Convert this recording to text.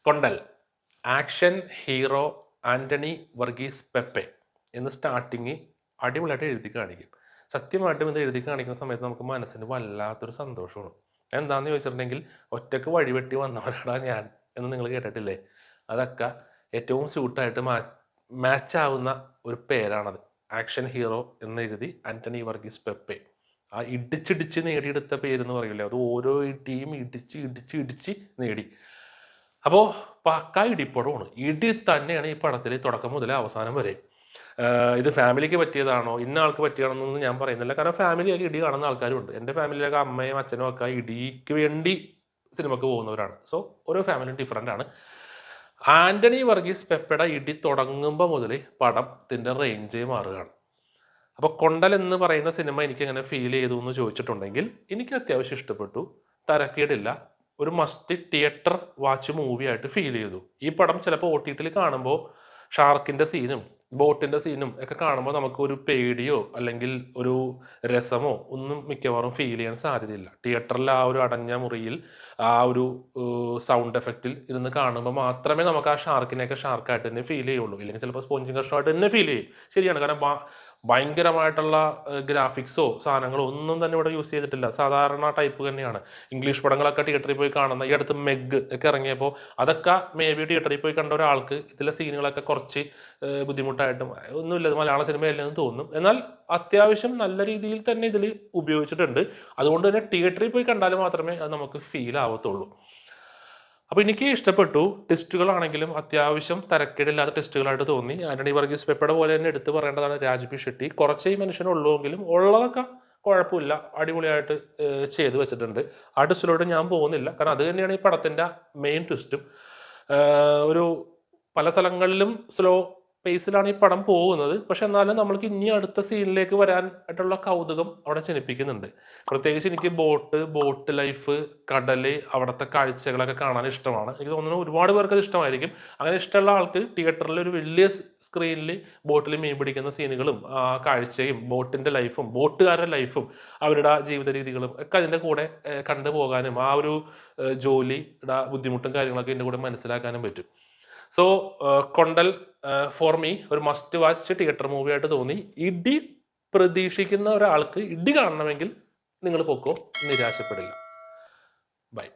കൊണ്ടൽ action hero Antony Varghese Pepe എന്ന് starting അടിപൊളിയായിട്ട് എഴുതി കാണിക്കും. സത്യമായിട്ടും ഇത് എഴുതി കാണിക്കുന്ന സമയത്ത് നമുക്ക് മനസ്സിന് വല്ലാത്തൊരു സന്തോഷമാണ്. എന്താണെന്ന് ചോദിച്ചിട്ടുണ്ടെങ്കിൽ ഒറ്റക്ക് വഴിവെട്ടി വന്നവരാടാ ഞാൻ എന്ന് നിങ്ങൾ കേട്ടിട്ടില്ലേ? അതൊക്കെ ഏറ്റവും സ്യൂട്ടായിട്ട് മാച്ച് ആവുന്ന ഒരു പേരാണത്. ആക്ഷൻ ഹീറോ എന്ന് എഴുതി ആന്റണി വർഗീസ് പെപ്പെ. ആ ഇടിച്ചിടിച്ച് നേടിയെടുത്ത പേരെന്ന് പറയില്ലേ, അത് ഓരോ ടീം ഇടിച്ച് ഇടിച്ച് ഇടിച്ച് നേടി. അപ്പോൾ പക്കാ ഇടിപ്പടമാണ്. ഇടി തന്നെയാണ് ഈ പടത്തിൽ തുടക്കം മുതൽ അവസാനം വരെ. ഇത് ഫാമിലിക്ക് പറ്റിയതാണോ ഇന്ന ആൾക്ക് പറ്റിയതാണെന്നൊന്നും ഞാൻ പറയുന്നില്ല. കാരണം ഫാമിലിയൊക്കെ ഇടി കാണുന്ന ആൾക്കാരുണ്ട്. എൻ്റെ ഫാമിലിയിലൊക്കെ അമ്മയും അച്ഛനും ഒക്കെ ഇടിക്ക് വേണ്ടി സിനിമക്ക് പോകുന്നവരാണ്. സോ ഓരോ ഫാമിലിയും ഡിഫറൻ്റ് ആണ്. ആന്റണി വർഗീസ് പെപ്പയുടെ ഇടി തുടങ്ങുമ്പോൾ മുതൽ പടത്തിൻ്റെ റേഞ്ചേ മാറുകയാണ്. അപ്പോൾ കൊണ്ടൽ എന്ന് പറയുന്ന സിനിമ എനിക്ക് എങ്ങനെ ഫീൽ ചെയ്തു എന്ന് ചോദിച്ചിട്ടുണ്ടെങ്കിൽ എനിക്ക് അത്യാവശ്യം ഇഷ്ടപ്പെട്ടു. തരക്കേടില്ല. ഒരു മസ്റ്റ് തിയേറ്റർ വാച്ച് മൂവി ആയിട്ട് ഫീൽ ചെയ്തു. ഈ പടം ചിലപ്പോൾ OTT കാണുമ്പോൾ ഷാർക്കിൻ്റെ സീനും ബോട്ടിൻ്റെ സീനും ഒക്കെ കാണുമ്പോൾ നമുക്ക് ഒരു പേടിയോ അല്ലെങ്കിൽ ഒരു രസമോ ഒന്നും മിക്കവാറും ഫീൽ ചെയ്യാൻ സാധ്യതയില്ല. തിയേറ്ററിൽ ആ ഒരു അടഞ്ഞ മുറിയിൽ ആ ഒരു സൗണ്ട് എഫക്റ്റിൽ ഇരുന്ന് കാണുമ്പോൾ മാത്രമേ നമുക്ക് ആ ഷാർക്കിനെയൊക്കെ ഷാർക്കായിട്ട് തന്നെ ഫീൽ ചെയ്യുള്ളൂ. ഇല്ലെങ്കിൽ ചിലപ്പോൾ സ്പോഞ്ചിങ് കഷ്ണമായിട്ട് തന്നെ ഫീൽ ചെയ്യും. ശരിയാണ്. കാരണം ഭയങ്കരമായിട്ടുള്ള ഗ്രാഫിക്സോ സാധനങ്ങളോ ഒന്നും തന്നെ ഇവിടെ യൂസ് ചെയ്തിട്ടില്ല. സാധാരണ ടൈപ്പ് തന്നെയാണ്. ഇംഗ്ലീഷ് പടങ്ങളൊക്കെ തിയേറ്ററിൽ പോയി കാണുന്ന ഈ അടുത്ത് മെഗ് ഒക്കെ ഇറങ്ങിയപ്പോൾ അതൊക്കെ മേ ബി തിയേറ്ററിൽ പോയി കണ്ട ഒരാൾക്ക് ഇതിലെ സീനുകളൊക്കെ കുറച്ച് ബുദ്ധിമുട്ടായിട്ടും ഒന്നുമില്ല, മലയാള സിനിമയല്ലെന്ന് തോന്നും. എന്നാൽ അത്യാവശ്യം നല്ല രീതിയിൽ തന്നെ ഇതിൽ ഉപയോഗിച്ചിട്ടുണ്ട്. അതുകൊണ്ട് തന്നെ തിയേറ്ററിൽ പോയി കണ്ടാൽ മാത്രമേ അത് നമുക്ക് ഫീൽ ആവത്തുള്ളൂ. അപ്പോൾ എനിക്ക് ഇഷ്ടപ്പെട്ടു. ടെസ്റ്റുകളാണെങ്കിലും അത്യാവശ്യം തരക്കേടില്ലാത്ത ടെസ്റ്റുകളായിട്ട് തോന്നി. ആന്റണി വർഗീസ് പെപ്പയുടെ പോലെ തന്നെ എടുത്തു പറയേണ്ടതാണ് രാജ്ബി ഷെട്ടി. കുറച്ചേ ഈ മനുഷ്യനുള്ളൂ എങ്കിലും ഉള്ളതൊക്കെ കുഴപ്പമില്ല, അടിപൊളിയായിട്ട് ചെയ്തു വെച്ചിട്ടുണ്ട്. ആ ടെസ്റ്റിലോട്ട് ഞാൻ പോകുന്നില്ല, കാരണം അത് തന്നെയാണ് ഈ പടത്തിൻ്റെ മെയിൻ ട്വിസ്റ്റും. ഒരു പല സ്ഥലങ്ങളിലും സ്ലോ പേസിലാണ് ഈ പടം പോകുന്നത്. പക്ഷെ എന്നാലും നമ്മൾക്ക് ഇനി അടുത്ത സീനിലേക്ക് വരാൻ ആയിട്ടുള്ള കൗതുകം അവിടെ ജനിപ്പിക്കുന്നുണ്ട്. പ്രത്യേകിച്ച് എനിക്ക് ബോട്ട് ലൈഫ്, കടല്, അവിടുത്തെ കാഴ്ചകളൊക്കെ കാണാൻ ഇഷ്ടമാണ്. എനിക്ക് തോന്നുന്നു ഒരുപാട് പേർക്ക് അത് ഇഷ്ടമായിരിക്കും. അങ്ങനെ ഇഷ്ടമുള്ള ആൾക്ക് തിയേറ്ററിൽ ഒരു വലിയ സ്ക്രീനിൽ ബോട്ടിൽ മീൻ പിടിക്കുന്ന സീനുകളും ആ കാഴ്ചയും ബോട്ടിൻ്റെ ലൈഫും ബോട്ടുകാരുടെ ലൈഫും അവരുടെ ജീവിത രീതികളും ഒക്കെ അതിൻ്റെ കൂടെ കണ്ടുപോകാനും ആ ഒരു ജോലിയുടെ ബുദ്ധിമുട്ടും കാര്യങ്ങളൊക്കെ ഇതിൻ്റെ കൂടെ മനസ്സിലാക്കാനും പറ്റും. സോ കൊണ്ടൽ ഫോർ മീ ഒരു മസ്റ്റ് വാച്ച് തിയേറ്റർ മൂവി ആയിട്ട് തോന്നി. ഇടി പ്രതീക്ഷിക്കുന്ന ഒരാൾക്ക് ഇടി കാണണമെങ്കിൽ നിങ്ങൾ പൊക്കോ, നിരാശപ്പെടില്ല. ബൈ.